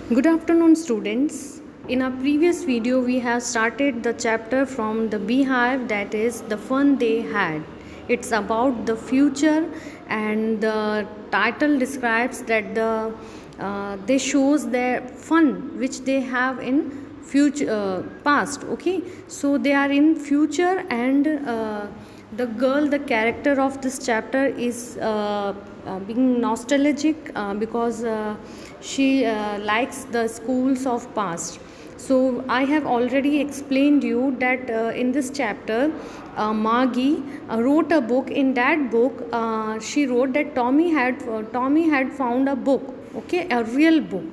Good afternoon, students. In our previous video, we have started the chapter from the beehive, that is the fun they had. It's about the future, and the title describes that they shows their fun which they have in future past. Okay, so they are in future, and the girl, the character of this chapter, is being nostalgic because she likes the schools of past. So I have already explained you that in this chapter Margie wrote a book. In that book she wrote that Tommy had found a book, okay, a real book.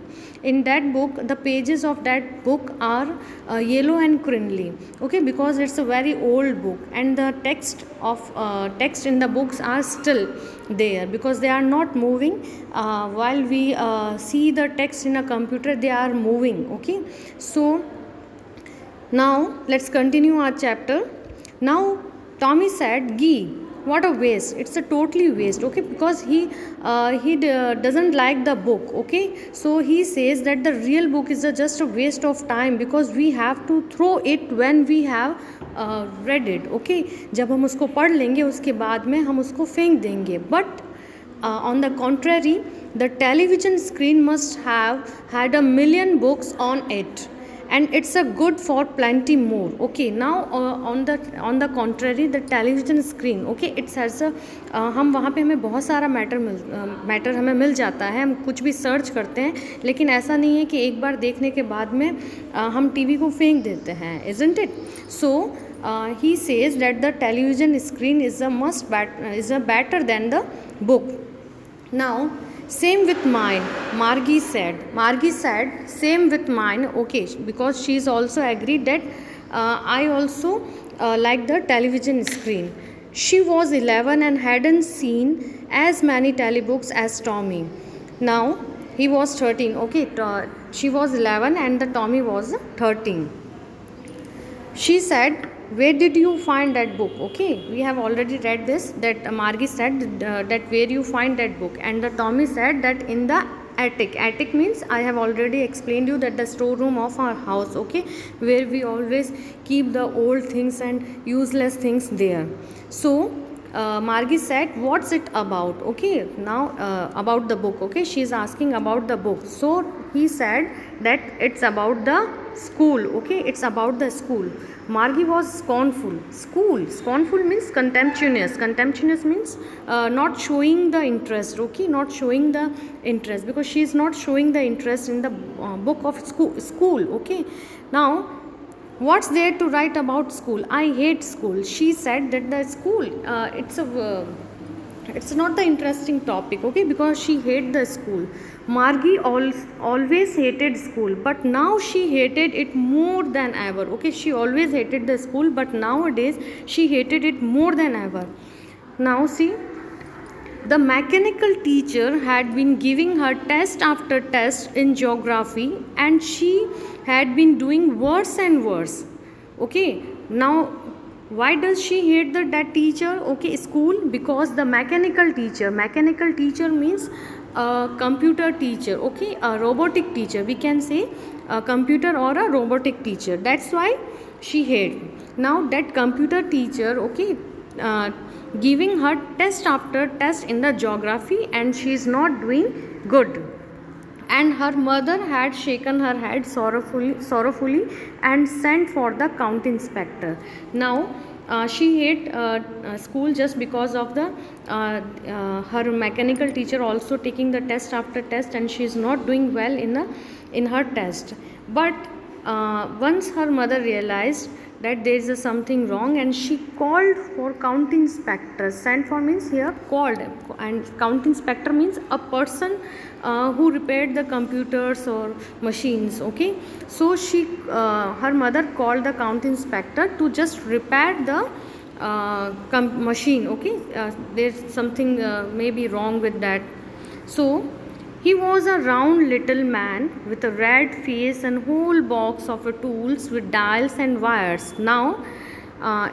In that book, the pages of that book are yellow and crinly, okay, because it's a very old book, and the text in the books are still there because they are not moving. While we see the text in a computer, they are moving, okay. So now let's continue our chapter. Now Tommy said, "Gee, what a waste! It's a totally waste, okay, because he doesn't like the book, okay. So he says that the real book is just a waste of time because we have to throw it when we have read it, okay. जब हम उसको पढ़ लेंगे उसके बाद में हम उसको फेंक देंगे. But on the contrary, the television screen must have had a million books on it, and it's a good for plenty more, okay. Now on the contrary, the television screen, okay, it has a हम वहाँ पे हमें बहुत सारा matter हमें मिल जाता है, हम कुछ भी सर्च करते हैं, लेकिन ऐसा नहीं है कि एक बार देखने के बाद में हम टीवी को फेंक देते हैं, isn't it? So he says that the television screen is a better than the book. Now same with mine, Margie said. Margie said, same with mine, okay, because she is also agreed that I also like the television screen. She was 11 and hadn't seen as many telebooks as Tommy. Now he was 13, okay. She was 11 and the Tommy was 13. She said, where did you find that book? Okay, we have already read this, that Margie said that where you find that book, and the Tommy said that in the attic. Attic means, I have already explained you, that the storeroom of our house, okay, where we always keep the old things and useless things there. So Margie said, what's it about? Okay, now about the book, okay, she is asking about the book. So he said that it's about the school, okay, it's about the school. Margie was scornful. Scornful means contemptuous. Contemptuous means not showing the interest, okay, not showing the interest, because she is not showing the interest in the book of school, okay. Now what's there to write about school? I hate school. She said that the school it's not the interesting topic, okay, because she hated the school. Margie always hated school, but now she hated it more than ever, okay. She always hated the school, but nowadays she hated it more than ever. Now see, the mechanical teacher had been giving her test after test in geography, and she had been doing worse and worse, okay. Now why does she hate that teacher, okay, school? Because the mechanical teacher means a computer teacher, okay, a robotic teacher, we can say a computer or a robotic teacher, that's why she hate. Now that computer teacher, okay, giving her test after test in the geography, and she is not doing good, and her mother had shaken her head sorrowfully and sent for the county inspector. Now she hate school just because of the her mechanical teacher also taking the test after test, and she is not doing well in her test. But once her mother realized that there is something wrong, and she called for county inspector. Sent for means here called, and county inspector means a person who repaired the computers or machines, okay. So she her mother called the county inspector to just repair the machine, okay. There's something maybe wrong with that. So he was a round little man with a red face and whole box of tools with dials and wires. Now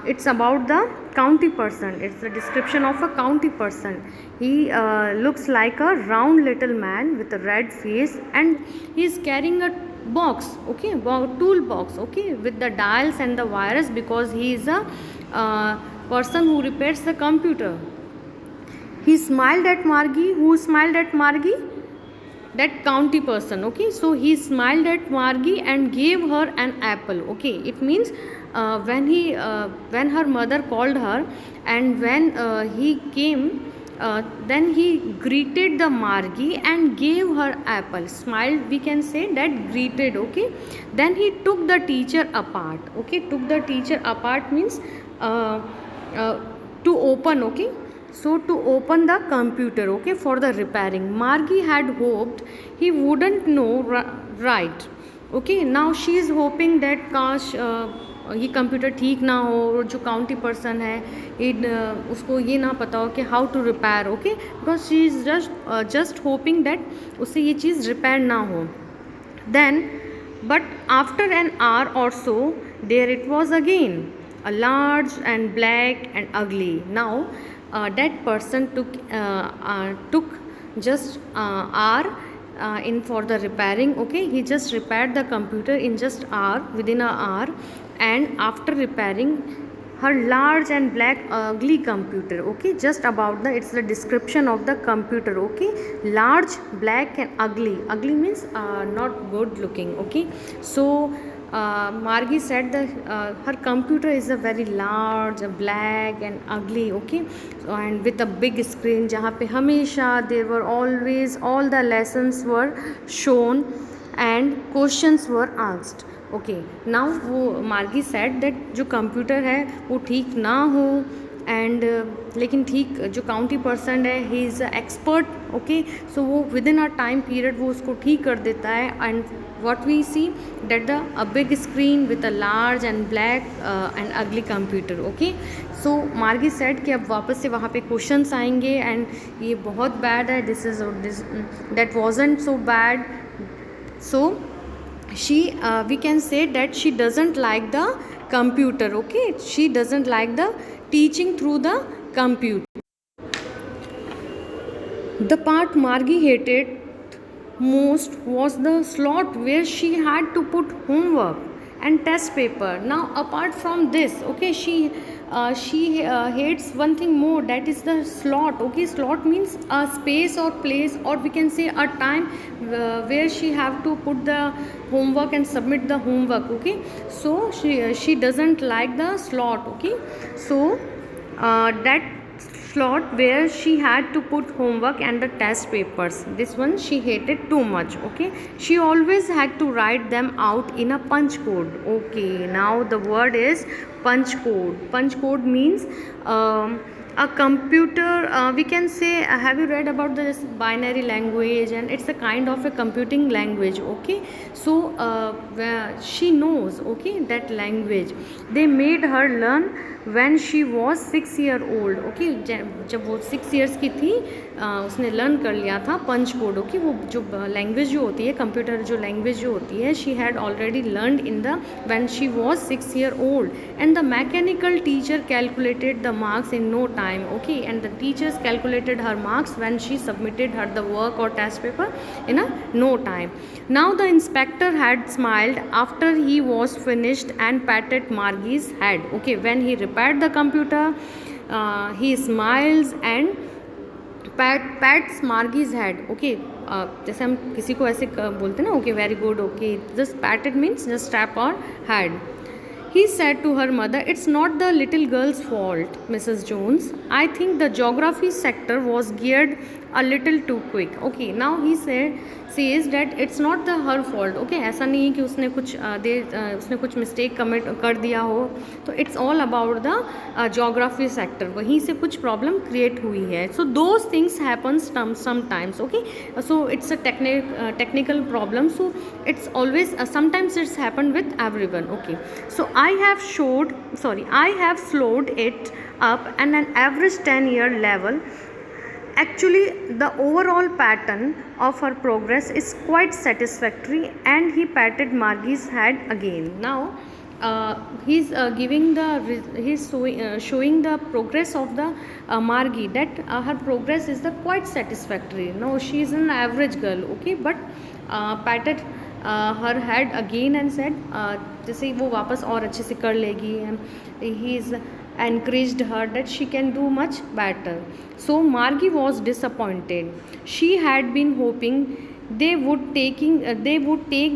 it's about the county person. It's the description of a county person. He looks like a round little man with a red face, and he is carrying a box, okay, toolbox, okay, with the dials and the wires, because he is a person who repairs the computer. He smiled at Margie. Who smiled at Margie? That county person, okay. So he smiled at Margie and gave her an apple, okay. It means when her mother called her, and when he came, then he greeted the Margie and gave her apple. Smiled, we can say that greeted, okay. Then he took the teacher apart, okay. Took the teacher apart means to open, okay. So to open the computer, okay, for the repairing. Margie had hoped he wouldn't know right, okay. Now she is hoping that काश ये computer ठीक ना हो, और जो county person है उसको ये ना पता हो कि how to repair, okay, because she is just hoping that उससे ये चीज़ रिपेयर ना हो. Then, but after an hour or so, there it was again, a large and black and ugly. Now, that person took just hour in for the repairing, okay. He just repaired the computer in just hour, within an hour, and after repairing her large and black ugly computer, okay. Just about the, it's the description of the computer, okay. Large, black and ugly. Ugly means not good looking, okay. So Margie said that her computer is a very large, black and ugly, okay. So, and with a big screen जहाँ पे हमेशा there were always all the lessons were shown and questions were asked, okay. Now वो मार्गी said that जो computer है वो ठीक ना हो, एंड लेकिन ठीक जो काउंटी पर्सन है he is expert, okay. So वो within a time period वो उसको ठीक कर देता है. And what we see that the a big screen with a large and black and ugly computer, okay. So Margie said कि अब वापस से वहाँ पे क्वेश्चंस आएंगे, एंड ये बहुत बैड है, this is that wasn't so bad. So she we can say that she doesn't like the computer, okay. She doesn't like the teaching through the computer. The part Margie hated most was the slot where she had to put homework and test paper. Now apart from this, okay, she hates one thing more, that is the slot, okay. Slot means a space or place, or we can say a time where she have to put the homework and submit the homework, okay. So she doesn't like the slot, okay. So that slot where she had to put homework and the test papers, this one she hated too much, okay. She always had to write them out in a punch code, okay. Now the word is punch code. Punch code means a computer, we can say, have you read about this binary language, and it's a kind of a computing language, okay. So she knows, okay, that language. They made her learn when she was 6 year old, okay. जब वो 6 years की थी उसने learn कर लिया था पंच code, okay. वो जो लैंग्वेज जो होती है, कंप्यूटर जो लैंग्वेज जो होती है, she had already learned in the when she was 6 year old. And the mechanical teacher calculated the marks in no time, okay. And the teachers calculated her marks when she submitted her the work or test paper in a no time. Now the inspector had smiled after he was finished and patted Margie's head, okay. When he repaired the computer, he smiles and pats Margie's head, okay. जैसे हम किसी को ऐसे बोलते हैं ना, okay, very good, okay. Just patted means just tap on head. He said to her mother, "It's not the little girl's fault, Mrs. Jones. I think the geography sector was geared a little too quick." Okay, now he says that it's not the her fault. Okay, ऐसा नहीं है कि उसने कुछ mistake commit कर दिया हो. तो it's all about the geography sector. वहीं से कुछ problem create हुई है. So those things happen sometimes. Okay, so it's a technical problem. So it's always sometimes it's happened with everyone. Okay, so I have slowed it up and an average 10-year level. Actually, the overall pattern of her progress is quite satisfactory, and he patted Margie's head again. Now, he's giving the showing the progress of the Margie, that her progress is the quite satisfactory. No, she is an average girl, okay, but patted her head again and said जैसे वो वापस और अच्छे से कर लेगी, and he is encouraged her that she can do much better. So Margie was disappointed. She had been hoping they would take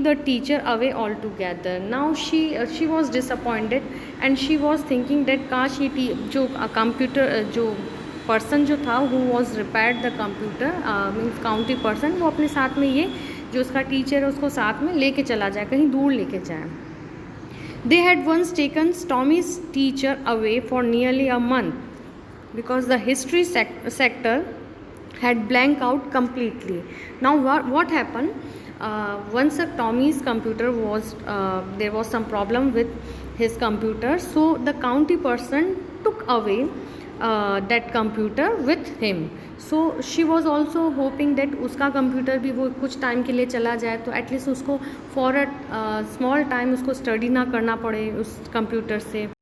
the teacher away altogether. Now she was disappointed and she was thinking that काश ये जो computer जो person जो था who was repaired the computer means county person, वो अपने साथ में ये जो उसका टीचर है उसको साथ में लेके चला जाए, कहीं दूर लेके जाए. They had once taken Tommy's teacher away for nearly a month because the history sector had blanked out completely. Now what happened? Once Tommy's computer was there was some problem with his computer, so the county person took away that computer with him. So she was also hoping that उसका computer भी वो कुछ time के लिए चला जाए, तो at least उसको फॉर अ स्मॉल टाइम उसको स्टडी ना करना पड़े उस कंप्यूटर से.